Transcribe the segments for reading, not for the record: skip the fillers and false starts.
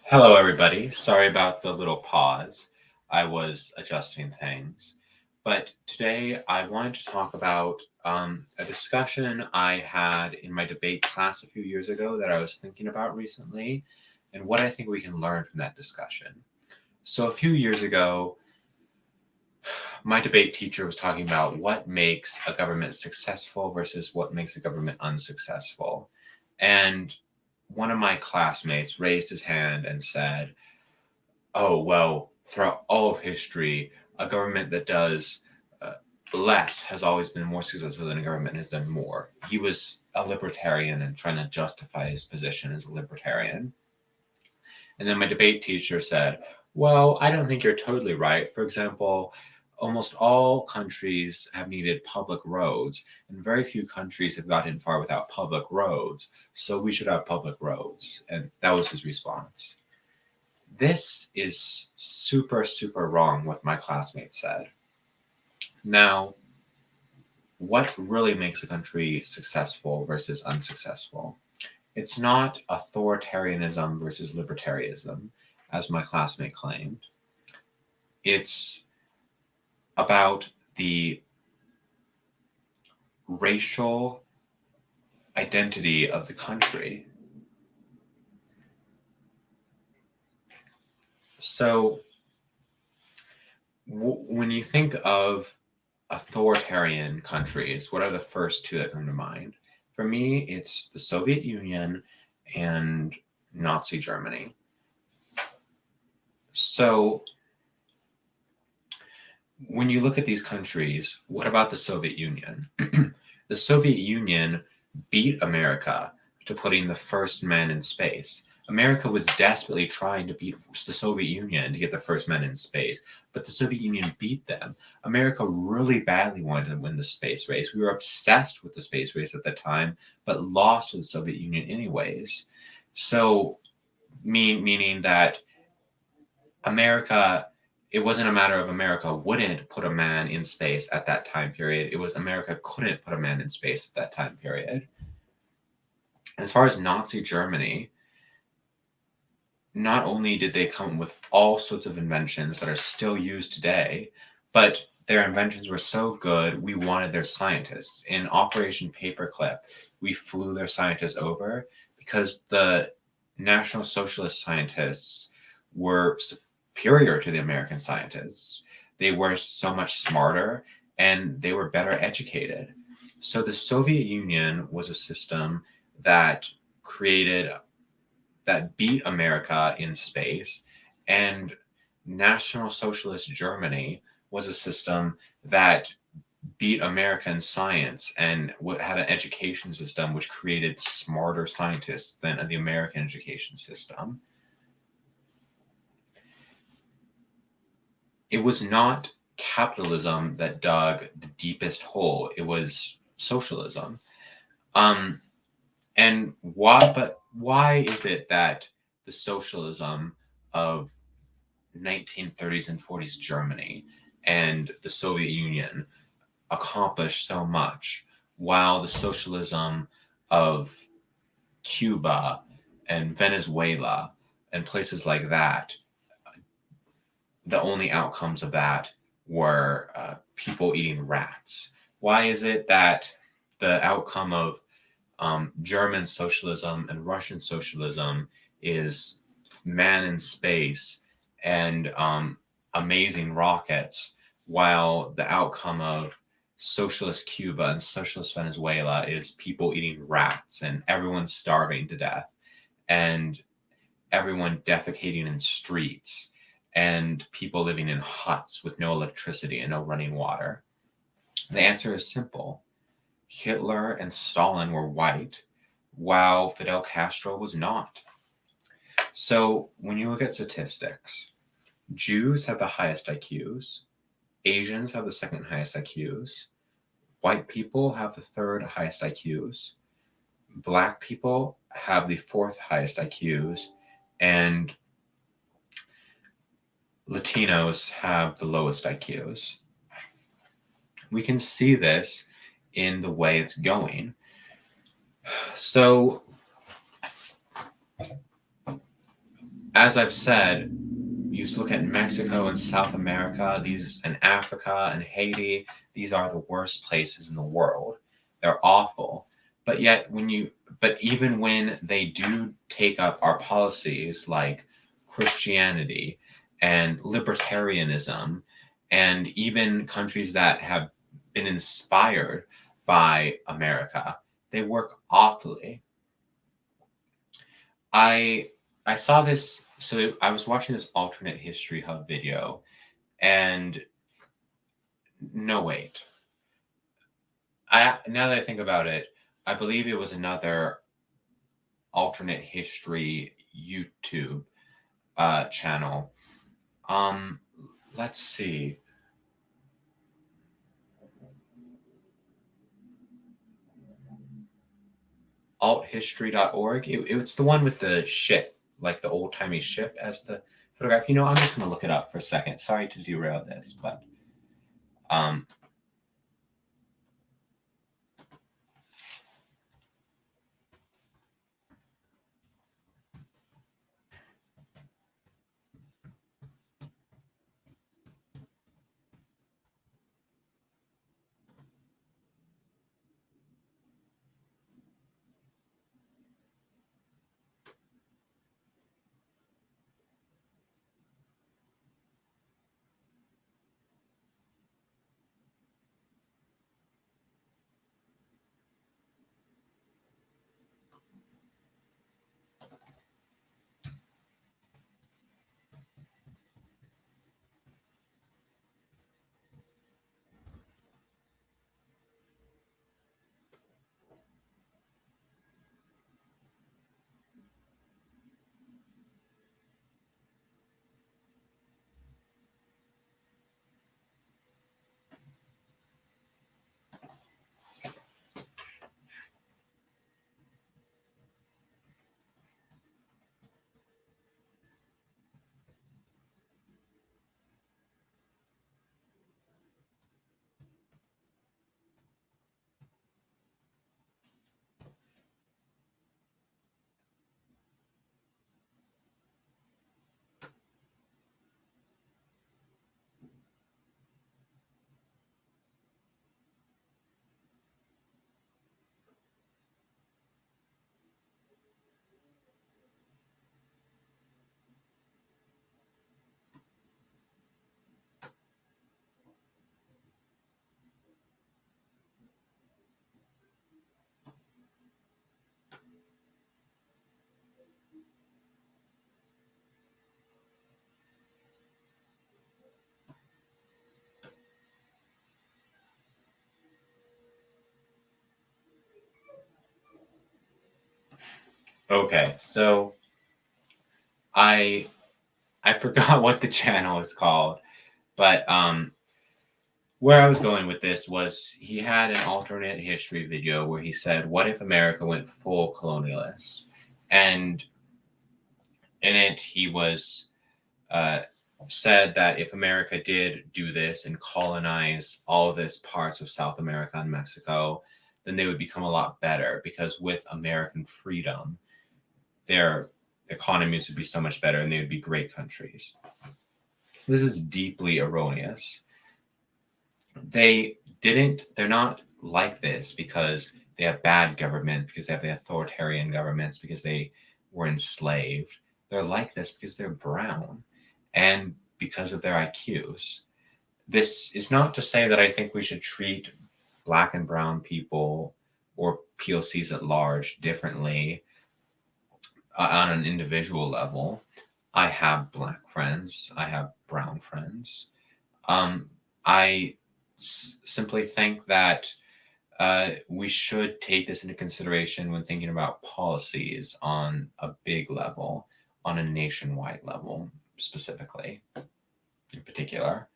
Hello, everybody. Sorry about the little pause. I was adjusting things. But today I wanted to talk about a discussion I had in my debate class a few years ago that I was thinking about recently and what I think we can learn from that discussion. So, a few years ago, my debate teacher was talking about what makes a government successful versus what makes a government unsuccessful. And one of my classmates raised his hand and said, oh, well, throughout all of history, a government that does uh, less has always been more successful than a government that has done more. He was a libertarian and trying to justify his position as a libertarian. And then my debate teacher said, well, I don't think you're totally right. For example, almost all countries have needed public roads, and very few countries have gotten far without public roads. So we should have public roads. And that was his response. This is super, super wrong, what my classmate said. Now, what really makes a country successful versus unsuccessful? It's not authoritarianism versus libertarianism, as my classmate claimed. It's about the racial identity of the country. So, when you think of authoritarian countries, what are the first two that come to mind? For me, it's the Soviet Union and Nazi Germany. So, when you look at these countries, what about the Soviet Union? The Soviet Union beat America to putting the first men in space. America was desperately trying to beat the Soviet Union to get the first men in space, but the Soviet Union beat them. America really badly wanted to win the space race. We were obsessed with the space race at the time, but lost to the Soviet Union anyways. So, meaning that America, it wasn't a matter of America wouldn't put a man in space at that time period. It was America couldn't put a man in space at that time period. As far as Nazi Germany, not only did they come with all sorts of inventions that are still used today, but their inventions were so good, we wanted their scientists. In Operation Paperclip, we flew their scientists over because the National Socialist scientists were superior to the American scientists. They were so much smarter and they were better educated. So the Soviet Union was a system that created that beat America in space, and National Socialist Germany was a system that beat American science and had an education system which created smarter scientists than the American education system. It was not capitalism that dug the deepest hole, it was socialism. Um, And why is it that the socialism of 1930s and 40s Germany and the Soviet Union accomplished so much while the socialism of Cuba and Venezuela and places like that, the only outcomes of that were people eating rats? Why is it that the outcome of German socialism and Russian socialism is man in space and amazing rockets, while the outcome of socialist Cuba and socialist Venezuela is people eating rats and everyone starving to death and everyone defecating in streets and people living in huts with no electricity and no running water? The answer is simple. Hitler and Stalin were white, while Fidel Castro was not. So when you look at statistics, Jews have the highest IQs, Asians have the second highest IQs, white people have the third highest IQs, black people have the fourth highest IQs, and Latinos have the lowest IQs. We can see this in the way it's going. So as I've said, you look at Mexico and South America, and Africa and Haiti, these are the worst places in the world. They're awful. But yet but even when they do take up our policies like Christianity and libertarianism, and even countries that have been inspired by America, they work awfully. I I saw this. So I was watching this alternate history hub video, and no, wait. I Now that I think about it, I believe it was another alternate history YouTube channel. Um, let's see. Althistory.org. It's the one with the ship, like the old timey ship as the photograph. I'm just gonna look it up for a second. Sorry to derail this, but um, okay. So I I forgot what the channel is called, but where I was going with this was he had an alternate history video where he said, "What if America went full colonialist?" And in it, he was uh, said that if America did do this and colonize all this parts of South America and Mexico, then they would become a lot better because with American freedom, their economies would be so much better and they would be great countries. This is deeply erroneous. They're not like this because they have bad government, because they have the authoritarian governments, because they were enslaved. They're like this because they're brown and because of their IQs. This is not to say that I think we should treat black and brown people or POCs at large differently on an individual level. I have black friends, I have brown friends. I simply think that we should take this into consideration when thinking about policies on a big level, on a nationwide level, specifically, in particular.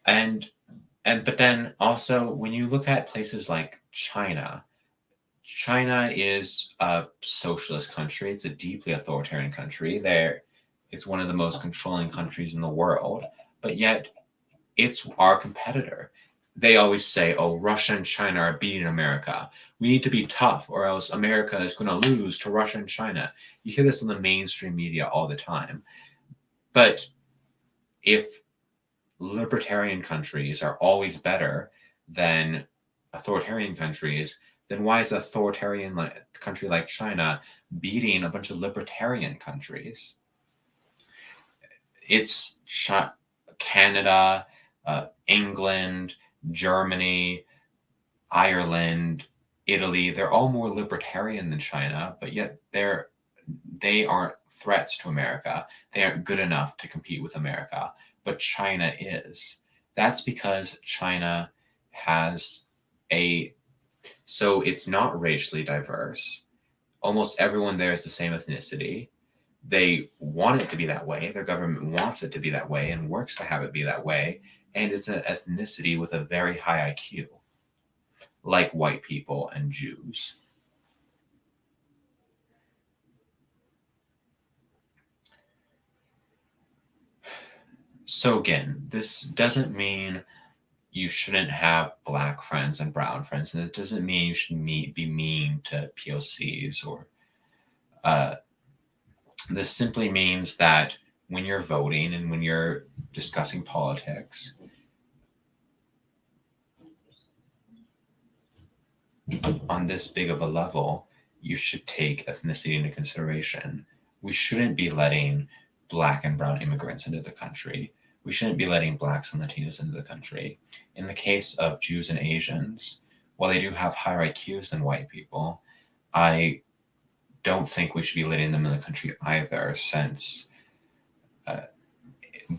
And but then also when you look at places like China, China is a socialist country. It's a deeply authoritarian country. It's one of the most controlling countries in the world, but yet it's our competitor. they always say, oh, Russia and China are beating America. We need to be tough or else America is going to lose to Russia and China. You hear this in the mainstream media all the time. But if libertarian countries are always better than authoritarian countries, then why is an authoritarian country like China beating a bunch of libertarian countries? It's Canada, England, Germany, Ireland, Italy. They're all more libertarian than China, but yet they aren't threats to America. They aren't good enough to compete with America, but China is. That's because China has so it's not racially diverse. Almost everyone there is the same ethnicity. They want it to be that way. Their government wants it to be that way and works to have it be that way. And it's an ethnicity with a very high IQ, like white people and Jews. So again, this doesn't mean you shouldn't have black friends and brown friends, and it doesn't mean you should be mean to POCs or. This simply means that when you're voting and when you're discussing politics, on this big of a level, you should take ethnicity into consideration. We shouldn't be letting black and brown immigrants into the country. We shouldn't be letting blacks and Latinos into the country. In the case of Jews and Asians, while they do have higher IQs than white people, I don't think we should be letting them in the country either, since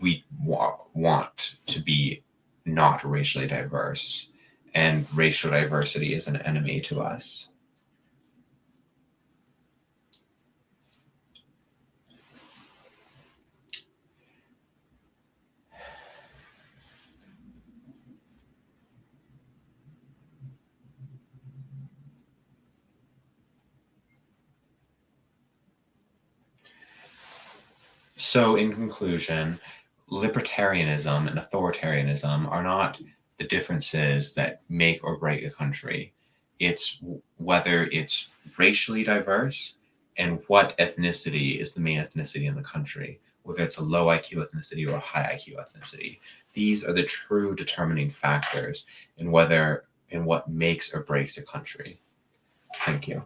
we want to be not racially diverse, and racial diversity is an enemy to us. So, in conclusion, libertarianism and authoritarianism are not the differences that make or break a country. It's whether it's racially diverse and what ethnicity is the main ethnicity in the country, whether it's a low IQ ethnicity or a high IQ ethnicity. These are the true determining factors in what makes or breaks a country. Thank you.